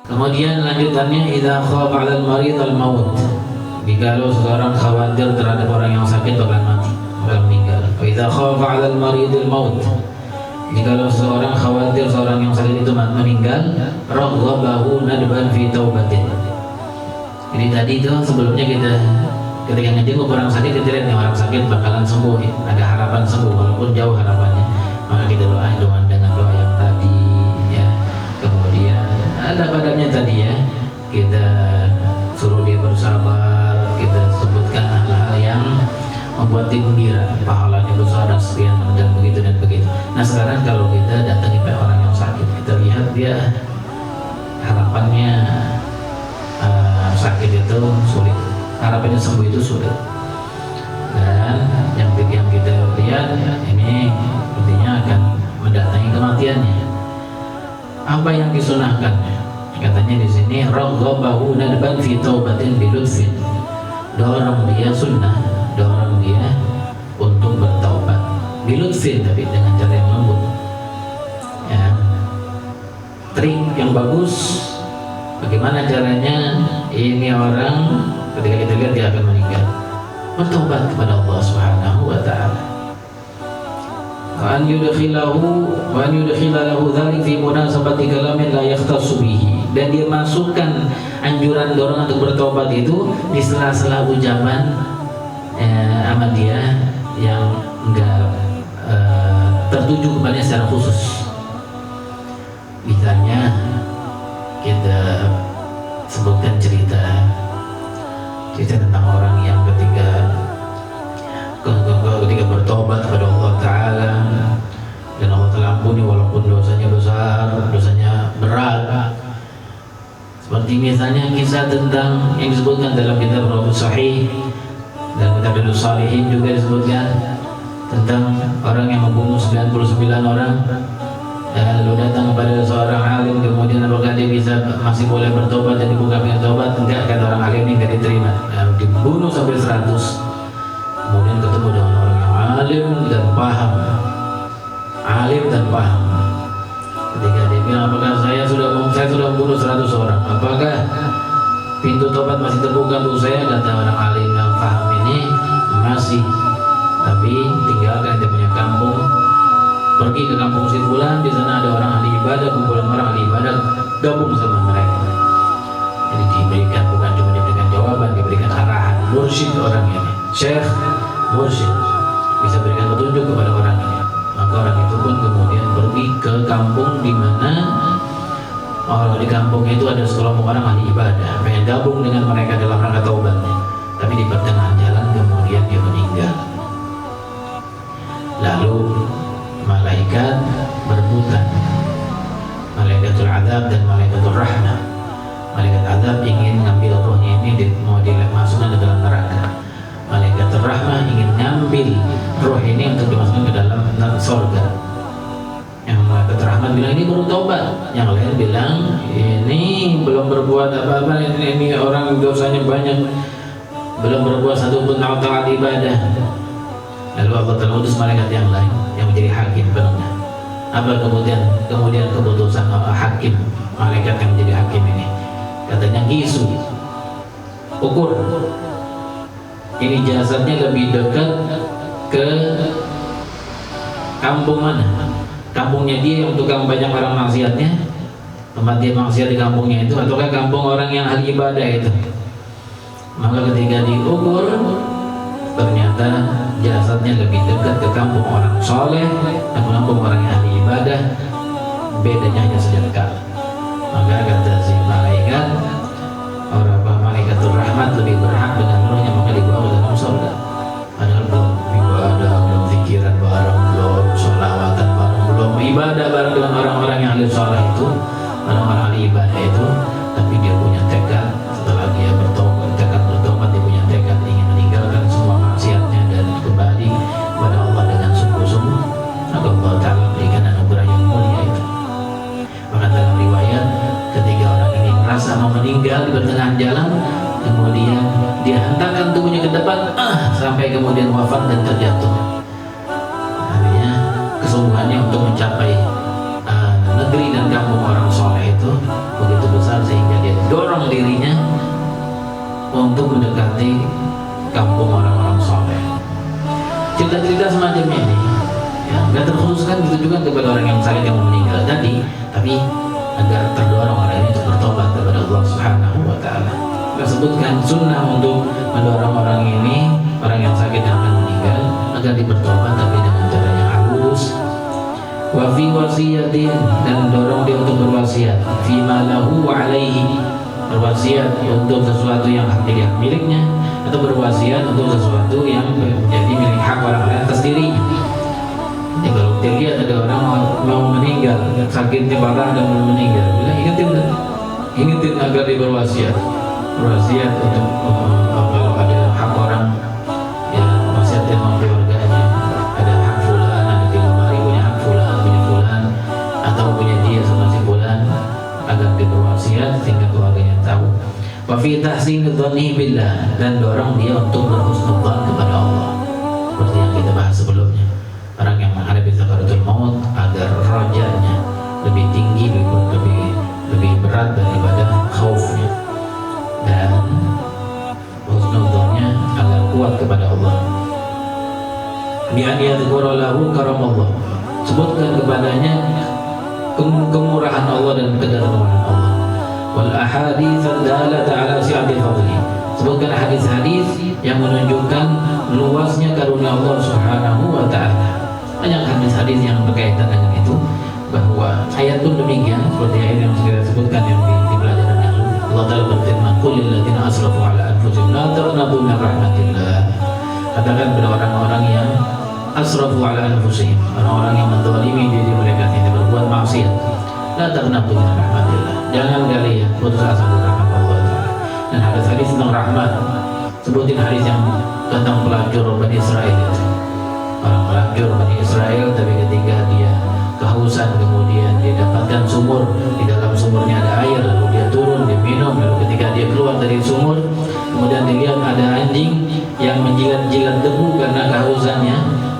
Kemudian lanjutannya, idza khafa 'alal marid al-maut. Jikalau seseorang khawatir terhadap orang yang sakit bakal mati, bakal meninggal. Wa idza khafa 'alal marid al-maut. Jikalau seseorang khawatir seorang yang sakit itu meninggal, raghabahu nadban fi taubatin. Jadi tadi itu sebelumnya kita ketika ngejenguk orang sakit, kita lihat nih orang sakit bakalan sembuh, ya. Ada harapan sembuh walaupun jauh harapannya. Maka kita doa dengan doa yang tadi, ya. Kemudian ada padanya tadi, ya. Kita suruh dia bersabar, kita sebutkan hal-hal yang membuat dia gembira, pahalanya besar dan sekian dan begitu dan begitu. Nah sekarang kalau kita datangi orang yang sakit, kita lihat dia harapannya sakit itu sulit, harapannya sembuh itu sulit, dan yang kita lihat ini sepertinya akan mendatangi kematiannya. Apa yang disunahkan? Katanya di sini raghabahu nadban fi taubatin bilutfin, dorong dia sunnah, dorong dia untuk bertaubat bilutfin, tapi dengan cara yang lembut, ya. Trik yang bagus bagaimana caranya ini orang ketika kita lihat dia akan meninggal, bertobat kepada Allah Subhanahu wa taala. Wa an yudkhila lahu dzalik fi munasabati kalamin la yakhtassu bihi, dan dia masukkan anjuran dorongan untuk bertobat itu di sela-sela ucapan sama dia yang enggak tertuju kepadanya secara khusus. Misalnya kita sebutkan cerita tentang orang yang ketika bertobat kepada Allah Ta'ala dan Allah Ta'ala ampuni walaupun dosanya besar, dosanya berat. Seperti misalnya kisah tentang yang disebutkan dalam kitab Riyadhus Shalihin dan kitab Riyadhus Shalihin juga disebutkan tentang orang yang membunuh 99 orang. Lalu datang kepada seorang alim, kemudian apakah dia masih boleh bertobat dan dibuka pintu tobat? Enggak, kata orang alim ini enggak diterima. Dibunuh sampai 100. Kemudian ketemu dengan orang yang alim dan paham. Ketika dia bilang, apakah saya sudah membunuh 100 orang? Apakah pintu tobat masih terbuka untuk saya? Kata orang alim yang paham ini, masih. Tapi tinggalkan dia punya kampung, pergi ke kampung si fulan, di sana ada orang ahli ibadah, kumpulan orang ahli ibadah, gabung sama mereka. Jadi diberikan, bukan cuma diberikan jawaban, diberikan arahan, mursyid orang ini, syekh mursyid, bisa berikan petunjuk kepada orang ini. Maka orang itu pun kemudian pergi ke kampung di mana di kampung itu ada sekelompok orang ahli ibadah, pengen gabung dengan mereka dalam rangka taubatnya. Tapi di pertengahan jalan kemudian dia meninggal. Lalu malaikat berebutan, malaikatul azab dan malaikatul rahmah. Malaikat azab ingin ngambil rohnya ini, mau dimasukkan ke dalam neraka. Malaikatul rahmah ingin ngambil roh ini untuk dimasukkan ke dalam surga. Yang malaikatul rahmah bilang ini baru tobat, yang lain bilang ini belum berbuat apa-apa, ini orang dosanya banyak, belum berbuat satu pun taat ibadah. Lalu Allah Ta'ala utus malaikat yang lain yang menjadi hakim penengah. Apa kemudian keputusan hakim, malaikat yang menjadi hakim ini? Katanya gisu, ukur ini jasadnya lebih dekat ke kampung mana? Kampungnya dia yang tukang banyak orang maksiatnya, tempat dia maksiat di kampungnya itu, ataukah kampung orang yang ahli ibadah itu? Maka ketika diukur, ternyata jasadnya lebih dekat ke kampung orang soleh dan kampung orang yang ahli ibadah, bedanya hanya sedekat. Maka kata si malaikat, malaikatul rahmat lebih berhak dengan rohnya, maka dibawa ke dalam surga. Padahal belum ibadah, belum pikiran bareng, belum sholawatan bareng, belum ibadah bareng dengan orang-orang yang ahli soleh itu, orang-orang ahli ibadah itu. Tapi dia punya tekad, setelah dia bertobat, dia punya tekad ingin meninggalkan semua maksiatnya dan kembali kepada Allah dengan sungguh-sungguh. Maka Allah Ta'ala berikan anugerah yang mulia itu. Maka dalam riwayat, ketika orang ini merasa mau meninggal di pertengahan jalan, kemudian dia hentakkan tubuhnya ke depan, sampai kemudian wafat dan terjatuh. Artinya kesungguhannya untuk mencapai negeri dan kampung orang soleh itu begitu besar, sehingga mendorong dirinya untuk mendekati kampung orang-orang soleh. Cerita-cerita semacam ini ya, nggak terkhususkan gitu juga kepada orang yang sakit yang meninggal tadi, tapi agar terdorong orang ini untuk bertobat kepada Allah Subhanahu wa Ta'ala. Kita sebutkan sunnah untuk mendorong orang ini, orang yang sakit yang akan meninggal, agar dibertobat tapi dengan cara yang halus. Wa fi wasiyatin, dan dorong dia untuk berwasiat, fi ma lahu wa alaihi, berwasiat untuk sesuatu yang jadi hak miliknya, atau berwasiat untuk sesuatu yang menjadi milik hak orang lain atas dirinya. Ya, kalau dia lihat ada orang mau meninggal, sakitnya parah dan mau meninggal, bilang ingetin agar dia berwasiat untuk kalau ada hak orang, ya wasiatnya sama keluarganya, ada hak fulan, ada di lemari punya hak fulan, punya fulan, atau punya dia sama si fulan, agar dia berwasiat sehingga keluarganya tahu. Wa fi tahsin dzanni billah, dan dorong dia untuk berhusnudzan kepada Allah, seperti yang kita bahas sebelumnya. Orang yang menghadapi sakaratul maut agar rajanya lebih tinggi, lebih berat daripada khaufnya, dan husnudzannya agar kuat kepada Allah. Bi an yadhkura lahu karamallah, sebutkan kepadanya kemurahan Allah dan kedermawanan Allah. Wal ahadits ad-dalata ala si'ati fadli, sebutkan hadis-hadis yang menunjukkan luasnya karunia Allah Subhanahu wa Ta'ala. Banyak hadis-hadis yang berkaitan dengan itu, bahwa ayat pun demikian, seperti ayat yang sudah sebutkan yang di pelajaran yang lalu. Allah Ta'ala berfirman, qul lil ladzina asrafu ala anfusihim la taqnatu min rahmatillah. Katakan kepada orang-orang yang asrafu ala anfusihim, orang-orang yang menzalimi diri mereka, yang berbuat maksiat, la taqnatu min rahmatillah, jangan kalian putus asa dari rahmat Allah Ta'ala. Dan hadis-hadis tentang rahmat, sebutin hadis yang tentang pelacur Bani Israel itu. Orang pelacur Bani Israel, tapi ketika dia kehausan, kemudian dia dapatkan sumur, di dalam sumurnya ada air, lalu dia turun, dia minum, lalu ketika dia keluar dari sumur, kemudian dilihat ada anjing yang menjilat-jilat debu karena kehausannya,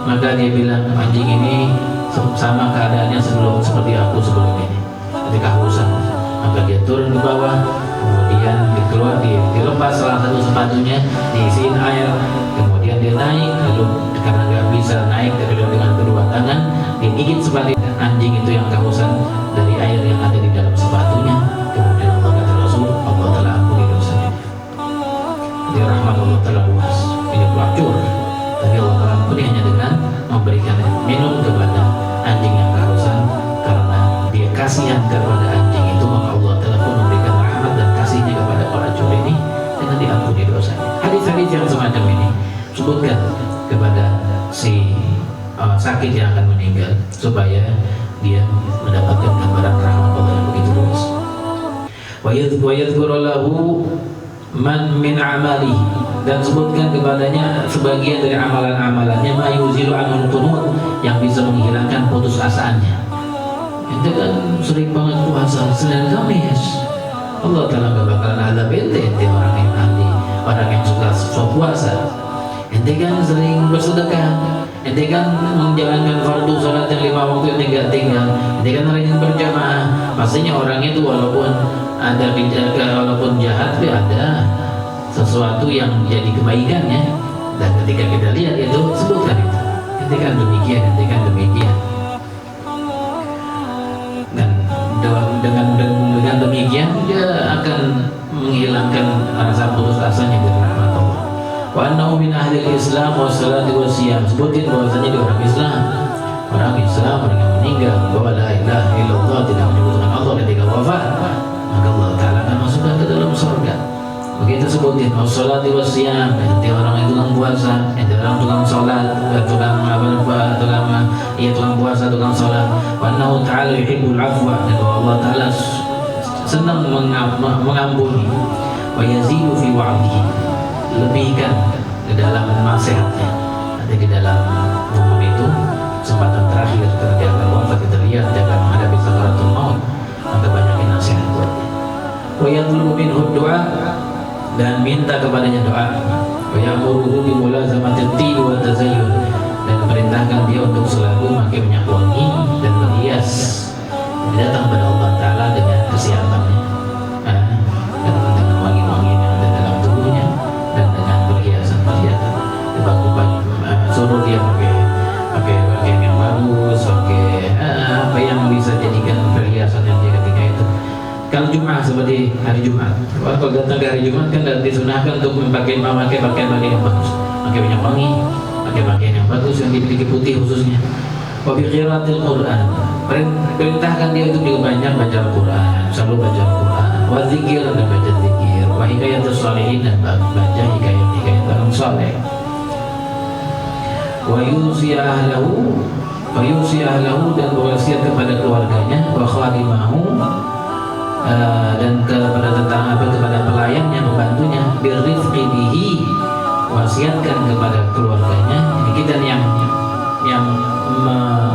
maka dia bilang, anjing ini sama keadaannya seperti aku sebelum ini, ketika kehausan. Maka dia turun ke bawah, kemudian dilepas salah satu sepatunya, diisiin air, kemudian dia naik, lalu karena nggak bisa naik dengan kedua tangan, dia gigit sepatu anjing itu yang kehausan dari air yang ada di dalam sepatunya. Kemudian Allah kata Rasul, Allah telah ampuni dosanya. Jadi rahmat Allah telah luas. Ini pelacur, tapi Allah telah ampuni hanya dengan memberikan minum kepada anjing yang kehausan, karena dia kasihan kepada anjing itu, maka Allah telah pun memberikan rahmat dan kasihnya kepada pelacur ini dengan diampuni dosanya. Hadis-hadis yang semacam ini sebutkan kepada si sakit yang akan meninggal, supaya dia mendapatkan gambaran rahmat Allah yang begitu luas. Wa yadhkuru lahu man min amali, dan sebutkan kepadanya sebagian dari amalan-amalannya, ma yuzilu anul qunut, yang bisa menghilangkan putus asaannya. Ente kan sering banget puasa Senin Kamis, Allah Ta'ala gak bakalan azab ente orang yang ahli, orang yang suka puasa. Ente kan sering bersedekah, ente kan menjalankan fardu salat yang 5 waktu ente gak tinggal, ente kan rajin berjamaah. Pastinya orang itu walaupun ada walaupun jahat, tapi ada sesuatu yang jadi kebaikannya. Dan ketika kita lihat itu, sebutkan itu, ente kan demikian, ente kan demikian. Dan dengan demikian dia akan menghilangkan rasa putus asanya dari rahmat Allah. Wa annahu min ahli al-Islam wa salati wa siyam, sebutin bahwasanya dia orang Islam, orang yang meninggal bahwa la ilaha illallah, tidak menyebutkan Allah ketika wafat, maka Allah Ta'ala akan masukkan ke dalam surga. Begitu sebutin wassalati wassiyam, nanti orang itu tukang puasa, nanti orang tukang sholat, tukang puasa, tukang sholat. Wa annahu ta'ala yuhibbul afwa, dan Allah Ta'ala senang mengampuni. Wa yazidu fi wa'dihi, lebihkan di dalam nasihatnya. Nanti di dalam momen itu, kesempatan terakhir ketika akan wafat, kita lihat dia akan menghadapi sakaratul maut, maka banyakin nasihat buatnya. Wa yatlubu minhu du'a, dan minta kepadanya doa. Wa ya'muruhu bi mulazamatit tib wa tazayyun, dan perintahkan dia untuk selalu memakai minyak wangi dan berhias, datang pada Allah Ta'ala dengan kesiapannya. Dan di hari Jumat. Kalau datang di hari Jumat kan disunahkan untuk memakai pakaian yang bagus, pakai minyak wangi, pakai pakaian yang bagus yang dipiliki putih khususnya. Wa bi qiraatil Quran, perintahkan dia untuk juga banyak baca Al-Quran, selalu baca Al-Quran. Wa dzikir, dan baca zikir. Wa hikayatus sholihin, dan baca hikayat orang saleh. Wa yusi ahlahu, dan berwasiat kepada keluarganya. Wa khadimahu, dan kepada kepada pelayannya, pembantunya. Birrifqi bihi, wasiatkan kepada keluarganya. Ini kita yang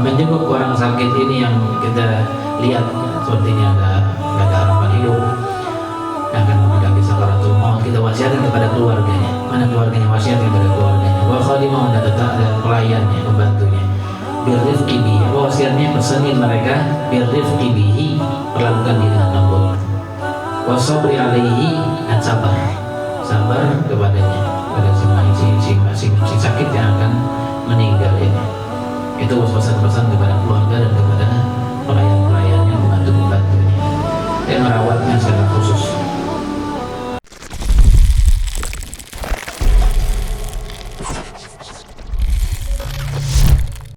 menjenguk orang sakit ini yang kita lihat sepertinya nggak ada harapan hidup, akan menghadapi sakaratul maut, kita wasiatkan kepada keluarganya. Mana keluarganya? Wasiatkan kepada keluarganya. Wa khadimah, dan pelayannya, pembantunya. Birrifqi bihi, wasiatnya pesanin mereka. Birrifqi bihi, perlakukan dia dengan lembut. Wa sabri alaihi, dan sabar kepadanya, pada si sakit yang akan meninggal ini. Itu pesan-pesan kepada keluarga dan kepada pelayan-pelayannya, membantu-membantunya dan merawatnya secara